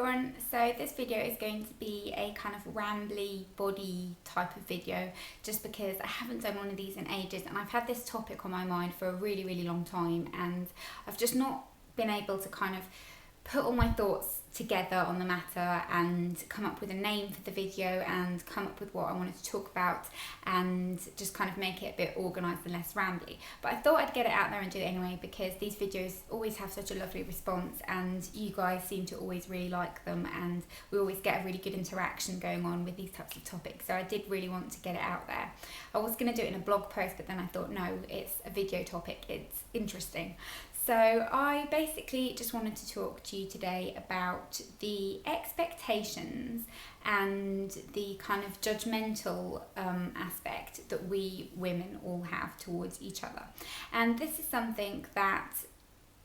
everyone, so this video is going to be a kind of rambly body type of video just because I haven't done one of these in ages and I've had this topic on my mind for a really long time and I've just not been able to kind of put all my thoughts together on the matter and come up with a name for the video and come up with what I wanted to talk about and just kind of make it a bit organised and less rambly. But I thought I'd get it out there and do it anyway because these videos always have such a lovely response and you guys seem to always really like them and we always get a really good interaction going on with these types of topics. So I did really want to get it out there. I was going to do it in a blog post, but then I thought no, it's a video topic, it's interesting. So I basically just wanted to talk to you today about the expectations and the kind of judgmental aspect that we women all have towards each other. And this is something that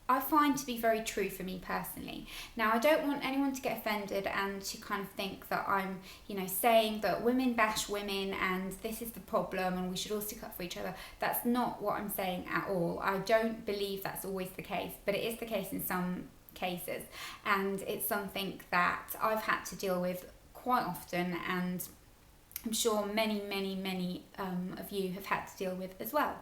I find to be very true for me personally. Now, I don't want anyone to get offended and to kind of think that I'm, saying that women bash women and this is the problem and we should all stick up for each other. That's not what I'm saying at all. I don't believe that's always the case, but it is the case in some cases. And it's something that I've had to deal with quite often and I'm sure many of you have had to deal with as well.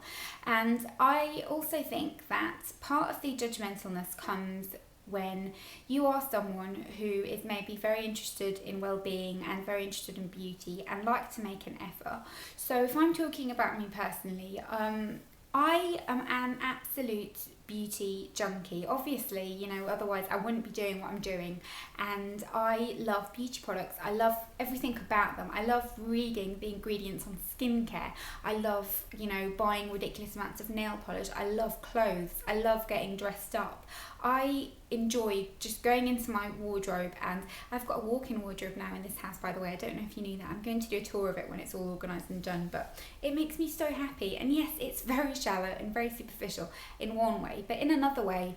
And I also think that part of the judgmentalness comes when you are someone who is maybe very interested in well-being and very interested in beauty and like to make an effort. So if I'm talking about me personally, I am an absolute beauty junkie. Obviously, otherwise I wouldn't be doing what I'm doing. And I love beauty products. I love everything about them. I love reading the ingredients on skincare. I love, buying ridiculous amounts of nail polish. I love clothes. I love getting dressed up. I enjoy just going into my wardrobe, and I've got a walk-in wardrobe now in this house, by the way. I don't know if you knew that. I'm going to do a tour of it when it's all organised and done, but it makes me so happy. And yes, it's very shallow and very superficial in one way, but in another way,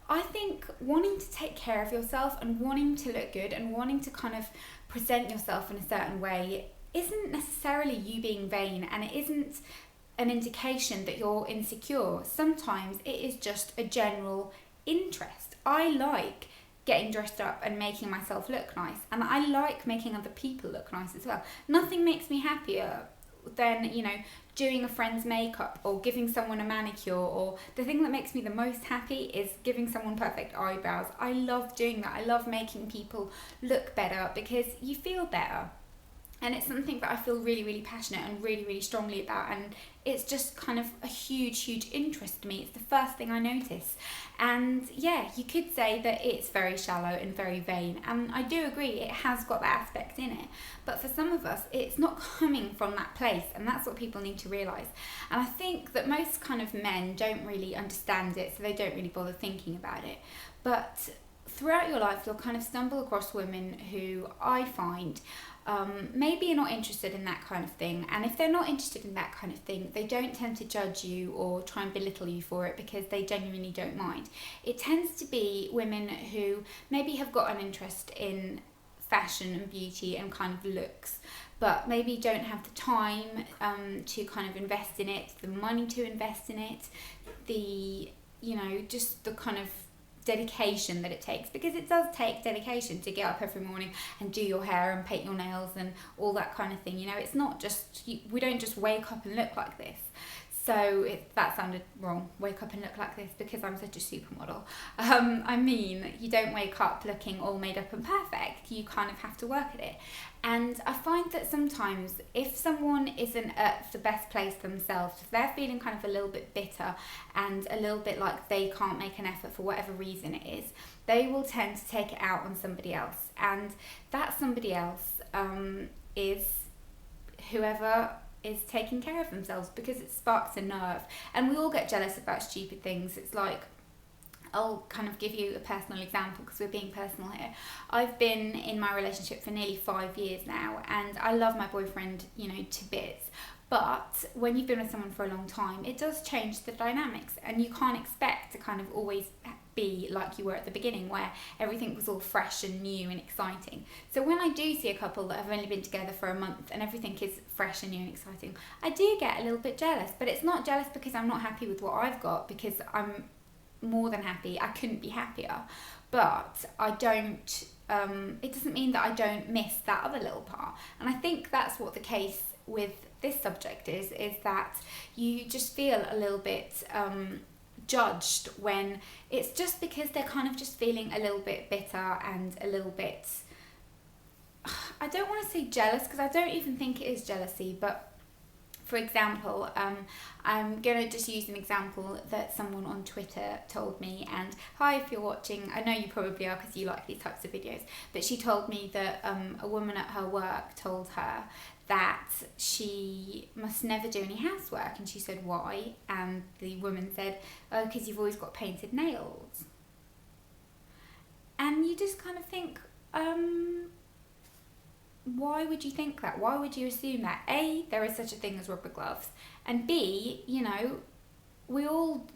I think wanting to take care of yourself and wanting to look good and wanting to kind of present yourself in a certain way isn't necessarily you being vain, and it isn't an indication that you're insecure. Sometimes it is just a general interest. I like getting dressed up and making myself look nice, and I like making other people look nice as well. Nothing makes me happier than doing a friend's makeup or giving someone a manicure, or the thing that makes me the most happy is giving someone perfect eyebrows. I love doing that. I love making people look better because you feel better. And it's something that I feel really passionate and really strongly about, and it's just kind of a huge interest to me. It's the first thing I notice. And yeah, you could say that it's very shallow and very vain, and I do agree it has got that aspect in it, but for some of us it's not coming from that place, and that's what people need to realise. And I think that most kind of men don't really understand it, so they don't really bother thinking about it. But throughout your life you'll kind of stumble across women who I find maybe you're not interested in that kind of thing, and if they're not interested in that kind of thing, they don't tend to judge you or try and belittle you for it because they genuinely don't mind. It tends to be women who maybe have got an interest in fashion and beauty and kind of looks, but maybe don't have the time to kind of invest in it, the money to invest in it, the just the kind of dedication that it takes, because it does take dedication to get up every morning and do your hair and paint your nails and all that kind of thing. It's not just, we don't just wake up and look like this. So that sounded wrong, wake up and look like this, because I'm such a supermodel. I mean, you don't wake up looking all made up and perfect. You kind of have to work at it. And I find that sometimes if someone isn't at the best place themselves, if they're feeling kind of a little bit bitter and a little bit like they can't make an effort for whatever reason it is, they will tend to take it out on somebody else. And that somebody else is whoever is taking care of themselves, because it sparks a nerve. And we all get jealous about stupid things. It's like, I'll kind of give you a personal example because we're being personal here. I've been in my relationship for nearly 5 years now, and I love my boyfriend, to bits. But when you've been with someone for a long time, it does change the dynamics, and you can't expect to kind of always be like you were at the beginning, where everything was all fresh and new and exciting. So when I do see a couple that have only been together for a month and everything is fresh and new and exciting, I do get a little bit jealous. But it's not jealous because I'm not happy with what I've got, because I'm more than happy. I couldn't be happier. But I don't it doesn't mean that I don't miss that other little part. And I think that's what the case with this subject is that you just feel a little bit judged when it's just because they're kind of just feeling a little bit bitter and a little bit, I don't want to say jealous, because I don't even think it is jealousy, but for example, I'm going to just use an example that someone on Twitter told me, and hi if you're watching, I know you probably are because you like these types of videos, but she told me that a woman at her work told her that she must never do any housework, and she said why, and the woman said, oh, because you've always got painted nails. And you just kind of think, why would you think that? Why would you assume that? A, there is such a thing as rubber gloves, and B, you know, we all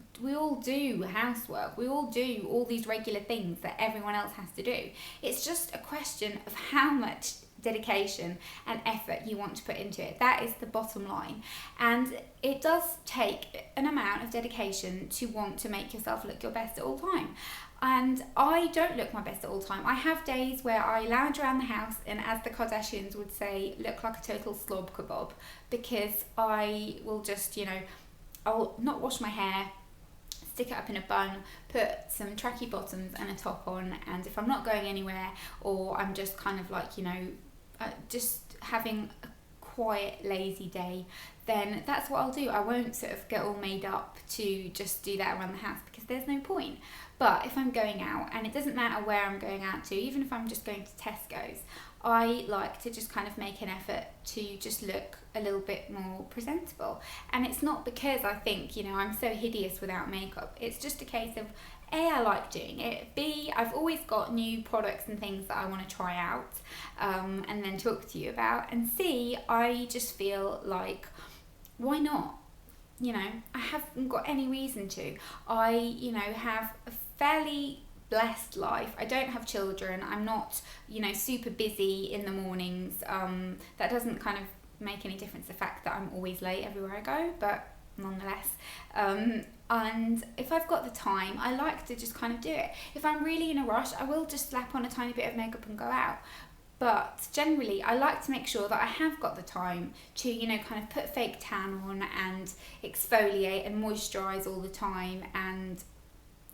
do housework. We all do all these regular things that everyone else has to do. It's just a question of how much dedication and effort you want to put into it. That is the bottom line. And it does take an amount of dedication to want to make yourself look your best at all time. And I don't look my best at all time. I have days where I lounge around the house and, as the Kardashians would say, look like a total slob kebab, because I will just, you know, I'll not wash my hair, stick it up in a bun, put some tracky bottoms and a top on, and if I'm not going anywhere, or I'm just kind of like, you know, just having a quiet, lazy day, then that's what I'll do. I won't sort of get all made up to just do that around the house, because there's no point. But if I'm going out, and it doesn't matter where I'm going out to, even if I'm just going to Tesco's, I like to just kind of make an effort to just look a little bit more presentable. And it's not because I think, you know, I'm so hideous without makeup. It's just a case of, A, I like doing it. B, I've always got new products and things that I want to try out and then talk to you about. And C, I just feel like, why not? You know, I haven't got any reason to. I, you know, have a fairly blessed life. I don't have children. I'm not, you know, super busy in the mornings. That doesn't kind of make any difference, the fact that I'm always late everywhere I go, but nonetheless. And if I've got the time, I like to just kind of do it. If I'm really in a rush, I will just slap on a tiny bit of makeup and go out. But generally, I like to make sure that I have got the time to, you know, kind of put fake tan on and exfoliate and moisturise all the time, and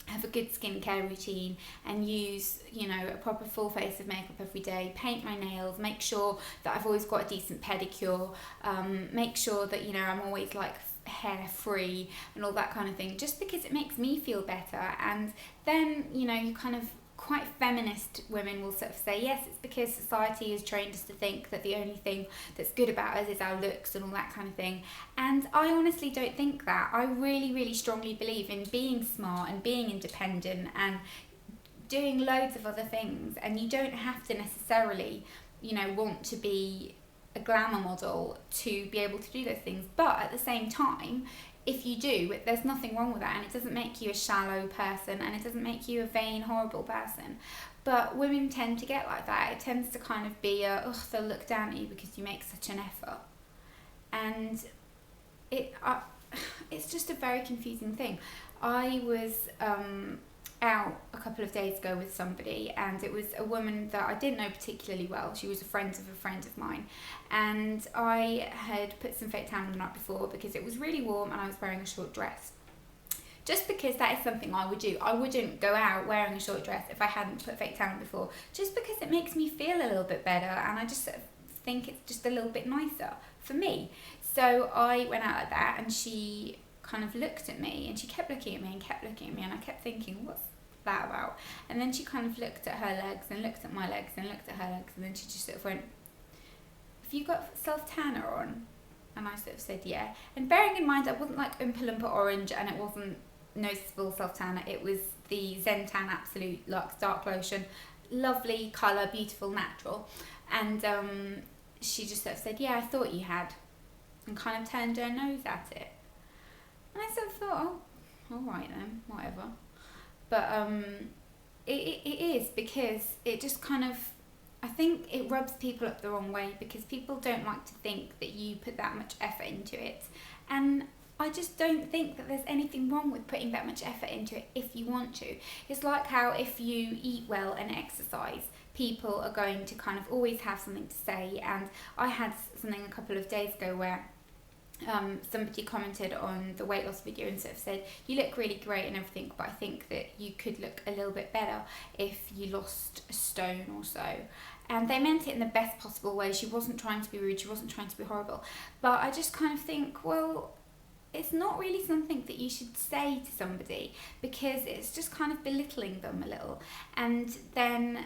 have a good skincare routine, and use, you know, a proper full face of makeup every day, paint my nails, make sure that I've always got a decent pedicure, make sure that, you know, I'm always like hair free and all that kind of thing, just because it makes me feel better. And then, you know, you kind of, quite feminist women will sort of say, yes, it's because society has trained us to think that the only thing that's good about us is our looks and all that kind of thing. And I honestly don't think that. I really, really strongly believe in being smart and being independent and doing loads of other things. And you don't have to necessarily, you know, want to be a glamour model to be able to do those things. But at the same time, if you do, there's nothing wrong with that, and it doesn't make you a shallow person, and it doesn't make you a vain, horrible person. But women tend to get like that. It tends to kind of be they'll look down at you because you make such an effort. And it's just a very confusing thing. I was out a couple of days ago with somebody, and it was a woman that I didn't know particularly well. She was a friend of mine, and I had put some fake tan on the night before because it was really warm and I was wearing a short dress. Just because that is something I would do. I wouldn't go out wearing a short dress if I hadn't put fake tan on before, just because it makes me feel a little bit better, and I just think it's just a little bit nicer for me. So I went out like that, and she kind of looked at me, and she kept looking at me and kept looking at me, and I kept thinking, what's that about? And then she kind of looked at her legs and looked at my legs and looked at her legs, and then she just sort of went, have you got self-tanner on? And I sort of said yeah. And bearing in mind, I wasn't like Oompa Loompa orange, and it wasn't noticeable self-tanner. It was the Zen Tan Absolute Luxe Dark Lotion. Lovely colour, beautiful, natural. And she just sort of said, yeah, I thought you had, and kind of turned her nose at it. And I sort of thought, oh, alright then, whatever. But it is, because it just kind of, I think it rubs people up the wrong way, because people don't like to think that you put that much effort into it. And I just don't think that there's anything wrong with putting that much effort into it if you want to. It's like how if you eat well and exercise, people are going to kind of always have something to say. And I had something a couple of days ago where somebody commented on the weight loss video and sort of said, you look really great and everything, but I think that you could look a little bit better if you lost a stone or so. And they meant it in the best possible way. She wasn't trying to be rude, she wasn't trying to be horrible. But I just kind of think, well, it's not really something that you should say to somebody, because it's just kind of belittling them a little. And then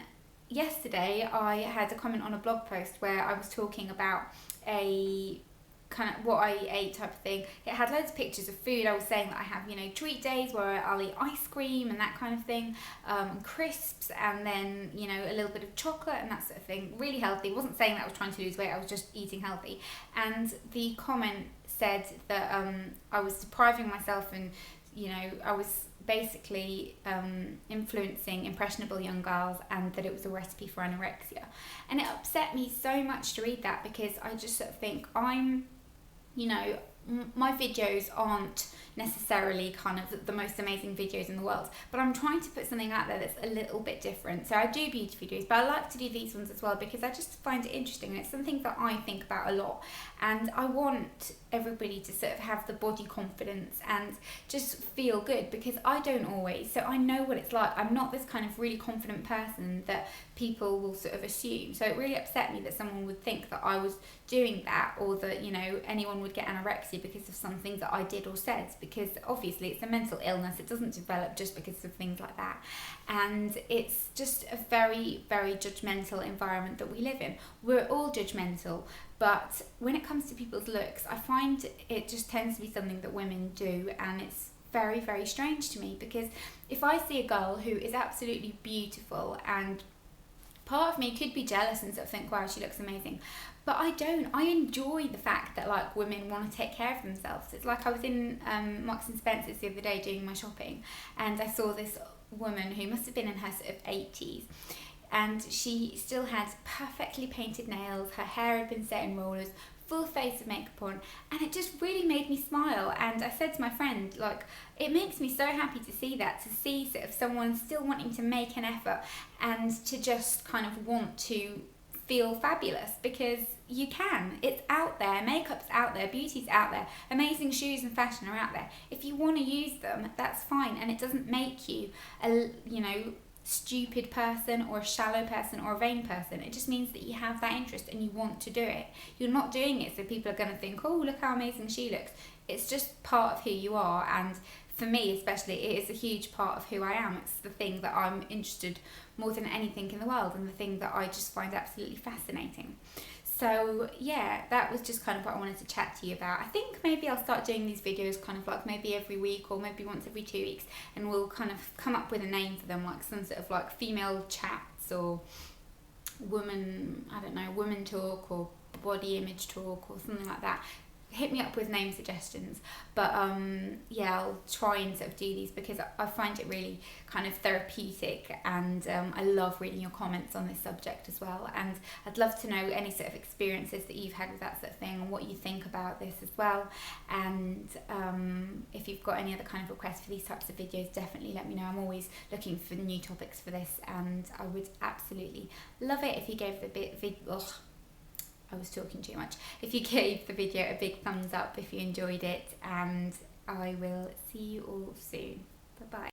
yesterday I had a comment on a blog post where I was talking about a kind of what I ate type of thing. It had loads of pictures of food. I was saying that I have, you know, treat days where I'll eat ice cream and that kind of thing, crisps, and then, you know, a little bit of chocolate and that sort of thing. Really healthy. I wasn't saying that I was trying to lose weight, I was just eating healthy. And the comment said that I was depriving myself, and, you know, I was basically influencing impressionable young girls, and that it was a recipe for anorexia. And it upset me so much to read that, because I just sort of think, you know, my videos aren't necessarily kind of the most amazing videos in the world, but I'm trying to put something out there that's a little bit different. So I do beauty videos, but I like to do these ones as well because I just find it interesting, and it's something that I think about a lot, and I want everybody to sort of have the body confidence and just feel good, because I don't always, so I know what it's like. I'm not this kind of really confident person that people will sort of assume. So it really upset me that someone would think that I was doing that, or that, you know, anyone would get anorexia because of something that I did or said, because obviously it's a mental illness. It doesn't develop just because of things like that. And it's just a very, very judgmental environment that we live in. We're all judgmental, but when it comes to people's looks, I find it just tends to be something that women do, and it's very, very strange to me, because if I see a girl who is absolutely beautiful, and part of me could be jealous and sort of think, wow, she looks amazing, but I don't. I enjoy the fact that, like, women want to take care of themselves. It's like I was in Marks and Spencer's the other day doing my shopping, and I saw this woman who must have been in her sort of 80s, and she still had perfectly painted nails, her hair had been set in rollers, full face of makeup on, and it just really made me smile. And I said to my friend, like, it makes me so happy to see that, to see sort of someone still wanting to make an effort and to just kind of want to feel fabulous, because you can. It's out there, makeup's out there, beauty's out there, amazing shoes and fashion are out there. If you want to use them, that's fine, and it doesn't make you a, you know, stupid person or a shallow person or a vain person. It just means that you have that interest and you want to do it. You're not doing it so people are going to think, oh, look how amazing she looks. It's just part of who you are, and for me especially, it is a huge part of who I am. It's the thing that I'm interested more than anything in the world, and the thing that I just find absolutely fascinating. So yeah, that was just kind of what I wanted to chat to you about. I think maybe I'll start doing these videos kind of like maybe every week, or maybe once every 2 weeks, and we'll kind of come up with a name for them, like some sort of like female chats, or woman, I don't know, woman talk, or body image talk, or something like that. Hit me up with name suggestions, but yeah, I'll try and sort of do these because I find it really kind of therapeutic, and I love reading your comments on this subject as well, and I'd love to know any sort of experiences that you've had with that sort of thing, and what you think about this as well. And if you've got any other kind of requests for these types of videos, definitely let me know. I'm always looking for new topics for this, and I would absolutely love it if you gave I was talking too much. If you gave the video a big thumbs up if you enjoyed it, and I will see you all soon. Bye bye.